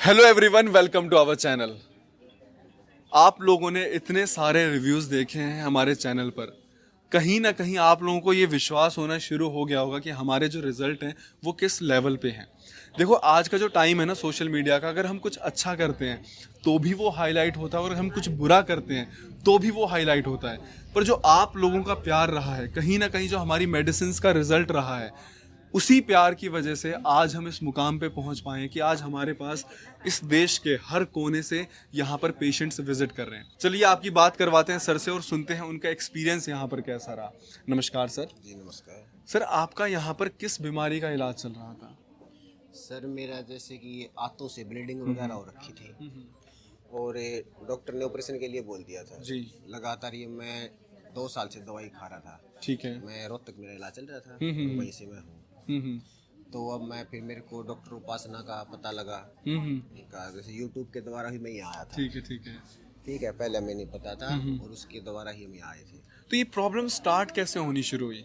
Hello everyone, welcome to our channel. आप लोगों ने इतने सारे रिव्यूज़ देखे हैं हमारे चैनल पर, कहीं ना कहीं आप लोगों को ये विश्वास होना शुरू हो गया होगा कि हमारे जो रिजल्ट हैं वो किस लेवल पे हैं। देखो, आज का जो टाइम है ना सोशल मीडिया का, अगर हम कुछ अच्छा करते हैं तो भी वो हाईलाइट होता है और अगर हम कुछ बुरा करते हैं तो भी वो हाईलाइट होता है। पर जो आप लोगों का प्यार रहा है, कहीं ना कहीं जो हमारी मेडिसिन का रिजल्ट रहा है, उसी प्यार की वजह से आज हम इस मुकाम पे पहुंच पाए हैं कि आज हमारे पास इस देश के हर कोने से यहाँ पर पेशेंट्स विजिट कर रहे हैं। चलिए आपकी बात करवाते हैं सर से और सुनते हैं उनका एक्सपीरियंस यहाँ पर कैसा रहा। नमस्कार सर। जी नमस्कार सर, आपका यहाँ पर किस बीमारी का इलाज चल रहा था? सर। मेरा जैसे कि आंतों से ब्लीडिंग वगैरह हो रखी थी और डॉक्टर ने ऑपरेशन के लिए बोल दिया था जी। लगातार ये मैं 2 साल से दवाई खा रहा था। ठीक है। मैं रोहतक मेरा इलाज चल रहा था और वहीं से मैं हूँ। हम्म। तो अब मैं फिर मेरे को डॉक्टर उपासना का पता लगा हम्म। का जैसे यूट्यूब के द्वारा ही मैं यहाँ आया था। ठीक है, ठीक है। ठीक है, पहले मैं नहीं पता था और उसके द्वारा ही हम यहाँ आए थे। तो ये प्रॉब्लम स्टार्ट कैसे होनी शुरू हुई?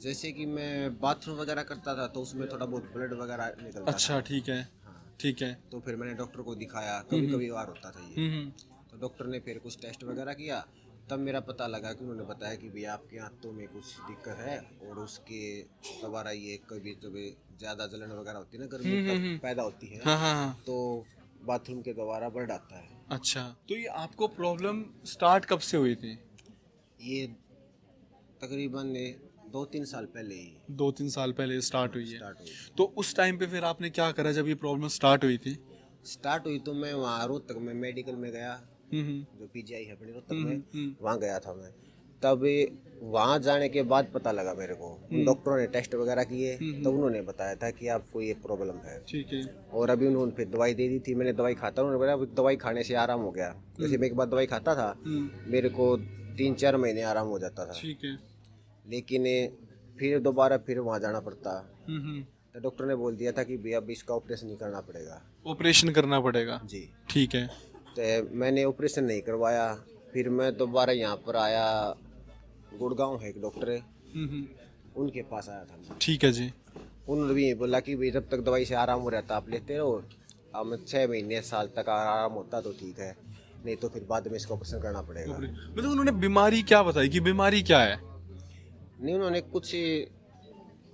जैसे कि मैं बाथरूम वगैरह करता था तो उसमें थोड़ा बहुत ब्लड वगैरह निकलता अच्छा, था। ठीक है। हाँ। ठीक है। तो फिर मैंने डॉक्टर को दिखाया, कभी कभी बार होता था ये। हम्म। तो डॉक्टर ने फिर कुछ टेस्ट वगैरह किया, तब मेरा पता लगा कि उन्होंने बताया कि भैया आपके आंतों में कुछ दिक्कत है और उसके दोबारा ये कभी कभी ज़्यादा जलन वगैरह होती है ना, गर्मी तब पैदा होती है। हाँ हाँ हाँ। तो बाथरूम के दोबारा ब्लड आता है। अच्छा, तो ये आपको प्रॉब्लम स्टार्ट कब से हुई थी? ये तकरीबन 2-3 साल पहले ही 2-3 साल पहले स्टार्ट हुई है। स्टार्ट हुई। तो उस टाइम पे फिर आपने क्या करा जब ये प्रॉब्लम स्टार्ट हुई थी? स्टार्ट हुई तो मैं वहाँ रोहतक में मेडिकल में गया, जो पीजीआई है अपने रोहतक में, वहाँ गया था मैं। तब वहाँ जाने के बाद पता लगा मेरे को, उन डॉक्टरों ने टेस्ट वगैरह किए तो उन्होंने बताया था कि आपको ये प्रॉब्लम है। ठीक है। और अभी उन्होंने फिर दवाई दे दी थी, मैंने दवाई खाता, उन्होंने बोला "अभी दवाई खाने से आराम हो गया"। जैसे मैं एक बार दवाई खाता था मेरे को 3-4 महीने आराम हो जाता था, ठीक है। लेकिन फिर दोबारा फिर वहाँ जाना पड़ता। हम्म। तो डॉक्टर ने बोल दिया था कि भैया अब इसका ऑपरेशन ही करना पड़ेगा। ऑपरेशन करना पड़ेगा। जी। ठीक है। तो मैंने ऑपरेशन नहीं करवाया, फिर मैं दोबारा यहाँ पर आया, गुड़गांव है एक डॉक्टर है, उनके पास आया था मैं। ठीक है जी। उन्होंने भी बोला कि भाई जब तक दवाई से आराम हो रहता आप लेते रहो, अब 6 महीने साल तक आराम होता तो ठीक है, नहीं तो फिर बाद में इसका ऑपरेशन करना पड़ेगा। मतलब उन्होंने बीमारी क्या बताई कि बीमारी क्या है? नहीं, उन्होंने कुछ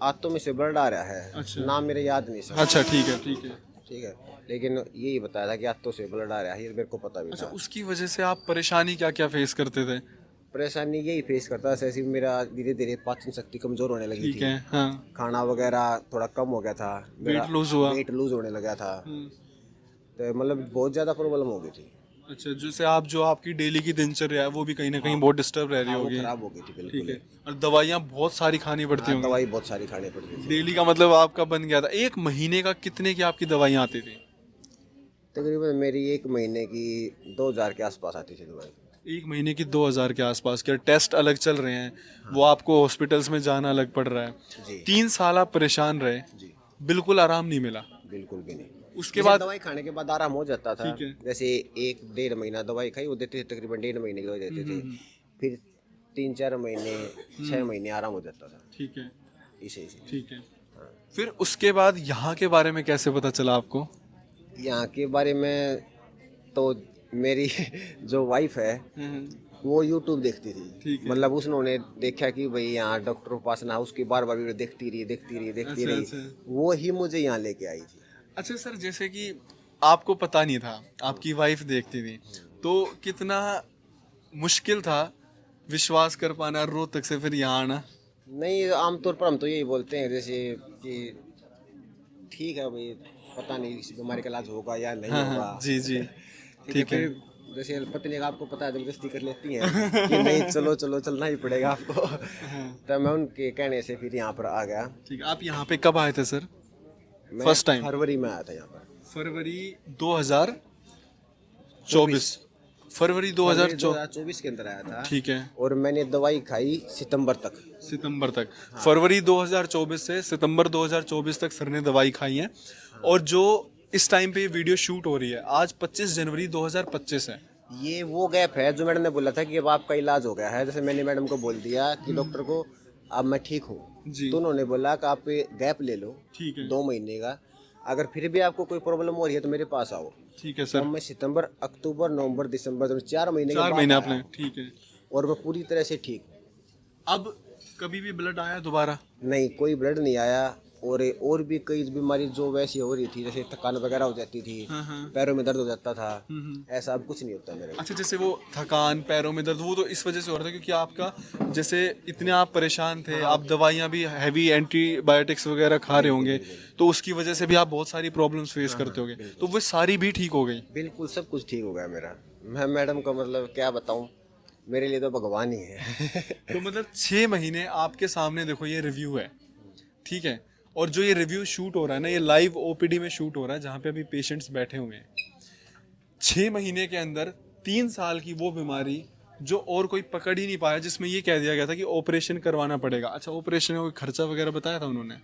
आंतों में से ब्लड आ रहा है। अच्छा। नाम मेरे याद नहीं सर। अच्छा, ठीक है, ठीक है। ठीक है, लेकिन यही बताया था कि आंतों से ब्लड आ रहा है, ये मेरे को पता भी अच्छा, था। उसकी वजह से आप परेशानी क्या क्या फेस करते थे? परेशानी यही फेस करता था, जैसे मेरा धीरे धीरे पाचन शक्ति कमजोर होने लगी ठीक थी। है। हाँ। खाना वगैरह थोड़ा कम हो गया था, मेरा वेट लूज हुआ? वेट लूज होने लगा था। तो मतलब बहुत ज़्यादा प्रॉब्लम हो गई थी। अच्छा, जैसे आप जो आपकी डेली की दिनचर्या है वो भी कहीं ना कहीं बहुत डिस्टर्ब रह रही हाँ, वो होगी। खराब हो गई थी ठीक बिल्कुल। है। और दवाइयाँ बहुत सारी खानी पड़ती हाँ, होंगी। दवाई बहुत सारी खानी पड़ती थी। डेली का मतलब आपका बन गया था एक महीने का कितने की आपकी दवाइयाँ आती थी? तकरीबन मेरी 1 महीने की 2,000 के आसपास आती थी दवाई। एक महीने की 2,000 के आसपास के टेस्ट अलग चल रहे हैं। वो आपको हॉस्पिटल्स में जाना अलग पड़ रहा है। जी 3 साल आप परेशान रहे, जी, बिल्कुल आराम नहीं मिला। बिल्कुल भी नहीं। उसके जैसे बाद दवाई खाने के बाद आराम हो जाता था। ठीक है। जैसे 1-1.5 महीना दवाई खाई, वो देते थे तकरीबन 1.5 महीने की दवाई देते थे। फिर 3-4 महीने 6 महीने आराम हो जाता था। ठीक है। इसे ठीक है। फिर उसके बाद यहाँ के बारे में कैसे पता चला आपको? यहाँ के बारे में तो मेरी जो वाइफ है वो यूट्यूब देखती ठीक थी। है। मतलब उसने देखा कि भाई यहाँ डॉक्टर उपासना, उसकी बार बार वीडियो देखती अच्छा, रही। अच्छा। वो ही मुझे यहाँ लेके आई थी। अच्छा सर, जैसे कि आपको पता नहीं था, आपकी वाइफ देखती थी, तो कितना मुश्किल था विश्वास कर पाना रोहतक से फिर यहाँ आना? नहीं, आमतौर पर हम तो यही बोलते हैं जैसे कि ठीक है भाई, पता नहीं इस बीमारी का इलाज होगा या नहीं हाँ होगा। हाँ, जी जी। ठीक है, ठीक है। फिर जैसे पत्नी का आपको पता है जबरदस्ती कर लेती हैं कि नहीं चलो चलो चलना ही पड़ेगा आपको। तो मैं उनके कहने से फिर यहाँ पर आ गया। ठीक है। आप यहाँ पे कब आए थे सर? मैं फर्स्ट टाइम? फरवरी में आया था यहाँ पर। फरवरी 2024। फरवरी 2024। 2024 के अंदर आया था। ठीक है। और मैंने दवाई खाई सितंबर तक। सितंबर तक। फरवरी 2024 से सितंबर 2024 तक सर ने दवाई खाई है। और जो इस टाइम पे ये वीडियो शूट हो रही है, आज 25 जनवरी 2025 है। ये वो गैप है जो मैडम ने बोला था कि अब आपका इलाज हो गया है। जैसे मैंने मैडम को बोल दिया कि डॉक्टर को अब मैं ठीक हूँ, जी। तो उन्होंने बोला कि आप गैप ले लो ठीक है। 2 महीने का, अगर फिर भी आपको कोई प्रॉब्लम हो रही है तो मेरे पास आओ। ठीक है तो सर। मैं सितंबर, अक्टूबर, नवंबर, दिसंबर, 4 महीने के 4 बाद महीने आया। आपने, ठीक है। और मैं पूरी तरह से ठीक। अब कभी भी ब्लड आया दोबारा? नहीं, कोई ब्लड नहीं आया। और भी कई बीमारी जो वैसी हो रही थी, जैसे थकान वगैरह हो जाती थी, हाँ हाँ। पैरों में दर्द हो जाता था, ऐसा अब कुछ नहीं होता मेरे को। अच्छा, जैसे वो थकान, पैरों में दर्द, वो तो इस वजह से हो रहा था क्योंकि आपका जैसे इतने आप परेशान थे, आप दवाइयाँ भी हैवी एंटीबायोटिक्स वगैरह खा रहे होंगे, तो उसकी वजह से भी आप बहुत सारी प्रॉब्लम्स फेस करते होंगे, तो वो सारी भी ठीक हो गई? बिल्कुल सब कुछ ठीक हो गया मेरा। मैं मैडम को मतलब क्या बताऊं, मेरे लिए तो भगवान ही है। तो मतलब 6 महीने आपके सामने देखो ये रिव्यू है, ठीक है, और जो ये रिव्यू शूट हो रहा है ना, ये लाइव ओपीडी में शूट हो रहा है जहाँ पे अभी पेशेंट्स बैठे हुए हैं। 6 महीने के अंदर 3 साल की वो बीमारी जो और कोई पकड़ ही नहीं पाया, जिसमें ये कह दिया गया था कि ऑपरेशन करवाना पड़ेगा। अच्छा, ऑपरेशन का कोई खर्चा वगैरह बताया था उन्होंने?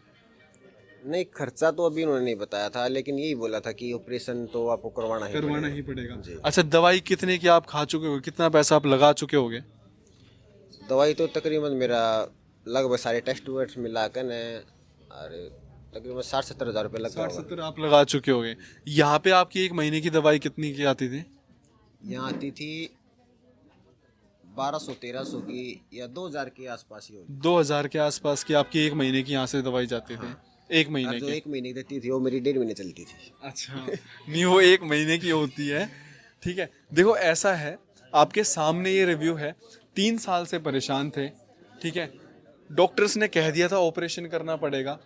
नहीं, खर्चा तो अभी उन्होंने नहीं बताया था, लेकिन यही बोला था कि ऑपरेशन तो आपको करवाना ही पड़ेगा। जी। अच्छा, दवाई कितने की आप खा चुके हो, कितना पैसा आप लगा चुके होगे? दवाई तो तकरीबन मेरा लगभग सारे टेस्ट वेस्ट मिला कर न, अरे तकरीबन 60-70 हज़ार रुपये लग गया होगा। 60-70 आप लगा चुके होगे। यहाँ पे आपकी एक महीने की दवाई कितनी की आती थी? यहाँ आती थी 1200-1300 की, या 2000 के आसपास ही होगी। 2000 के आसपास की आपकी एक महीने की यहाँ से दवाई जाती थी? एक और महीने जो की? 1 महीने की देती थी वो मेरी 1.5 महीने चलती थी। अच्छा, नहीं वो एक महीने की होती है, ठीक है। देखो ऐसा है, आपके सामने ये रिव्यू है, 3 साल से परेशान थे, ठीक है, डॉक्टर्स ने कह दिया था ऑपरेशन करना पड़ेगा,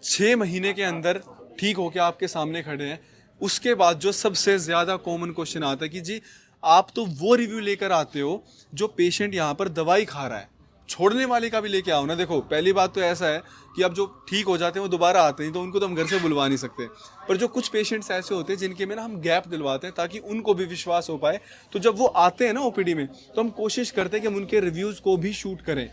6 महीने के अंदर ठीक होके आपके सामने खड़े हैं। उसके बाद जो सबसे ज़्यादा कॉमन क्वेश्चन आता है कि जी आप तो वो रिव्यू लेकर आते हो जो पेशेंट यहाँ पर दवाई खा रहा है, छोड़ने वाले का भी लेके आओ ना। देखो पहली बात तो ऐसा है कि अब जो ठीक हो जाते हैं वो दोबारा आते हैं, तो उनको तो हम घर से बुलवा नहीं सकते, पर जो कुछ पेशेंट्स ऐसे होते हैं जिनके में ना हम गैप दिलवाते हैं ताकि उनको भी विश्वास हो पाए, तो जब वो आते हैं ना ओपीडी में, तो हम कोशिश करते हैं कि हम उनके रिव्यूज़ को भी शूट करें।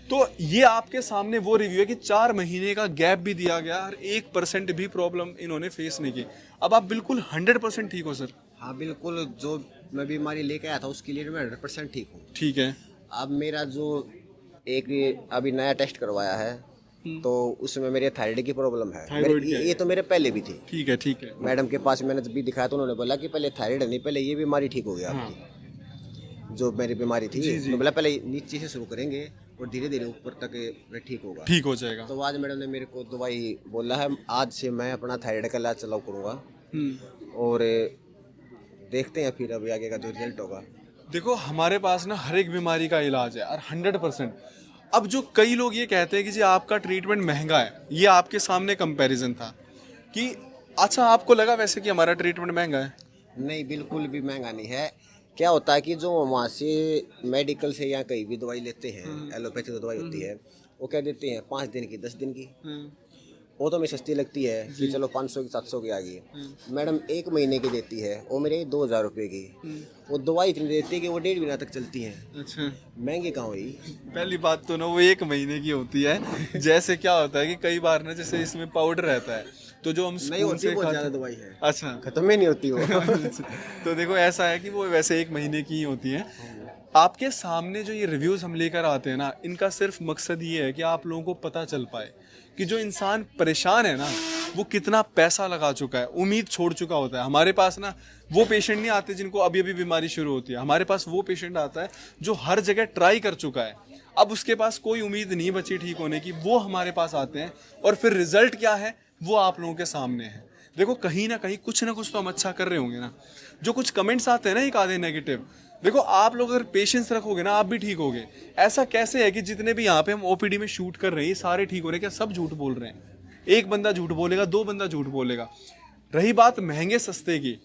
तो ये आपके सामने वो रिव्यू है कि 4 महीने का गैप भी दिया गया और 1% भी प्रॉब्लम इन्होंने फेस नहीं की। अब आप बिल्कुल 100% ठीक हो सर? हाँ बिल्कुल, जो मैं बीमारी लेके आया था उसके लिए मैं 100% ठीक हूँ। ठीक है। अब मेरा जो एक अभी नया टेस्ट करवाया है, तो उसमें मेरे थायराइड की प्रॉब्लम है। थायराइड की है? ये तो मेरे पहले भी थी। ठीक है, ठीक है। मैडम के पास मैंने जब भी दिखाया तो उन्होंने बोला कि पहले थायराइड नहीं, पहले ये बीमारी ठीक हो गया आपकी। जो मेरी बीमारी थी, तो बोला पहले नीचे से शुरू करेंगे और धीरे धीरे ऊपर तक ठीक होगा, ठीक हो जाएगा। तो आज मैडम ने मेरे को दवाई बोला है, आज से मैं अपना थायराइड का इलाज चलाऊ करूँगा, और देखते हैं फिर अभी आगे का जो रिजल्ट होगा। देखो हमारे पास ना हर एक बीमारी का इलाज है और 100%। अब जो कई लोग ये कहते हैं कि जी आपका ट्रीटमेंट महंगा है, ये आपके सामने कंपैरिजन था कि अच्छा आपको लगा वैसे कि हमारा ट्रीटमेंट महंगा है? नहीं, बिल्कुल भी महंगा नहीं है। क्या होता है कि जो वहाँ से मेडिकल से या कहीं भी दवाई लेते हैं, एलोपैथी जो दवाई होती है, वो क्या देते हैं 5 दिन की, 10 दिन की, वो तो हमें सस्ती लगती है कि चलो 500 की, 700 की आ गई। मैडम 1 महीने की देती है, वो मेरे 2000 रुपये की। वो दवाई इतनी देती है कि वो 1.5 महीना तक चलती है। अच्छा, महंगी कहाँ हुई? पहली बात तो ना वो 1 महीने की होती है। जैसे क्या होता है कि कई बार ना जैसे इसमें पाउडर रहता है, तो जो हम नहीं स्पून होती, से बहुत ज़्यादा खाते, दवाई है, अच्छा खत्म ही नहीं होती वो। तो देखो ऐसा है कि वो वैसे 1 महीने की ही होती है। आपके सामने जो ये रिव्यूज हम लेकर आते हैं ना, इनका सिर्फ मकसद ये है कि आप लोगों को पता चल पाए कि जो इंसान परेशान है ना, वो कितना पैसा लगा चुका है, उम्मीद छोड़ चुका होता है। हमारे पास ना वो पेशेंट नहीं आते जिनको अभी अभी बीमारी शुरू होती है, हमारे पास वो पेशेंट आता है जो हर जगह ट्राई कर चुका है, अब उसके पास कोई उम्मीद नहीं बची ठीक होने की, वो हमारे पास आते हैं और फिर रिजल्ट क्या है वो आप लोगों के सामने है। देखो कहीं ना कहीं कुछ ना कुछ तो हम अच्छा कर रहे होंगे ना। जो कुछ कमेंट्स आते हैं ना एक आधे नेगेटिव, देखो आप लोग अगर पेशेंस रखोगे ना आप भी ठीक होगे। ऐसा कैसे है कि जितने भी यहाँ पे हम ओपीडी में शूट कर रहे हैं ये सारे ठीक हो रहे हैं? क्या सब झूठ बोल रहे हैं? एक बंदा झूठ बोलेगा, 2 बंदा झूठ बोलेगा। रही बात महंगे सस्ते की,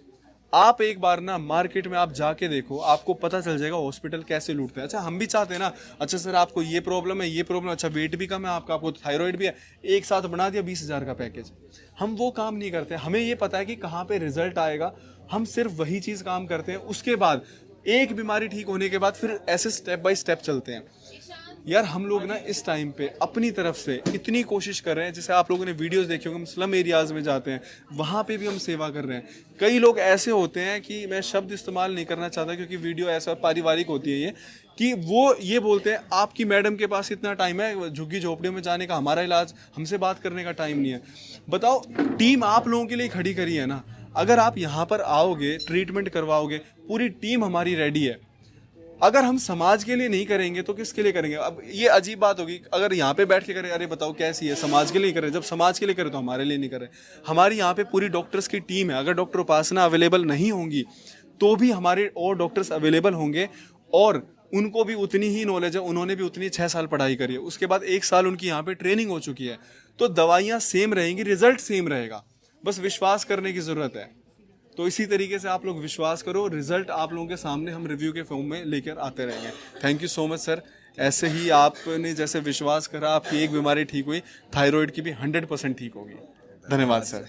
आप एक बार ना मार्केट में आप जाके देखो, आपको पता चल जाएगा हॉस्पिटल कैसे लूटते हैं। अच्छा हम भी चाहते हैं ना, अच्छा सर आपको ये प्रॉब्लम है, ये प्रॉब्लम, अच्छा वेट भी कम है आपका, आपको थायराइड भी है, एक साथ बना दिया 20,000 का पैकेज। हम वो काम नहीं करते, हमें ये पता है कि कहाँ पे रिजल्ट आएगा, हम सिर्फ वही चीज़ काम करते हैं। उसके बाद एक बीमारी ठीक होने के बाद फिर ऐसे स्टेप बाय स्टेप चलते हैं। यार हम लोग ना इस टाइम पे अपनी तरफ से इतनी कोशिश कर रहे हैं, जैसे आप लोगों ने वीडियोस देखी होंगे, हम स्लम एरियाज में जाते हैं, वहाँ पे भी हम सेवा कर रहे हैं। कई लोग ऐसे होते हैं कि मैं शब्द इस्तेमाल नहीं करना चाहता क्योंकि वीडियो ऐसा पारिवारिक होती है ये, कि वो ये बोलते हैं आपकी मैडम के पास इतना टाइम है झुग्गी झोपड़ियों में जाने का, हमारा इलाज हमसे बात करने का टाइम नहीं है। बताओ, टीम आप लोगों के लिए खड़ी करी है ना, अगर आप यहाँ पर आओगे ट्रीटमेंट करवाओगे, पूरी टीम हमारी रेडी है। अगर हम समाज के लिए नहीं करेंगे तो किसके लिए करेंगे? अब ये अजीब बात होगी, अगर यहाँ पे बैठ के करें, अरे बताओ कैसी है, समाज के लिए कर रहे हैं, जब समाज के लिए करें तो हमारे लिए नहीं कर रहे। हमारी यहाँ पे पूरी डॉक्टर्स की टीम है, अगर डॉक्टर उपासना अवेलेबल नहीं होंगी तो भी हमारे और डॉक्टर्स अवेलेबल होंगे, और उनको भी उतनी ही नॉलेज है, उन्होंने भी उतनी 6 साल पढ़ाई करी है, उसके बाद 1 साल उनकी यहाँ पे ट्रेनिंग हो चुकी है, तो दवाइयाँ सेम रहेंगी, रिजल्ट सेम रहेगा, बस विश्वास करने की ज़रूरत है। तो इसी तरीके से आप लोग विश्वास करो, रिजल्ट आप लोगों के सामने हम रिव्यू के फॉर्म में लेकर आते रहेंगे। Thank you so much sir, ऐसे ही आपने जैसे विश्वास करा आपकी एक बीमारी ठीक हुई, थायराइड की भी 100% ठीक होगी। धन्यवाद सर।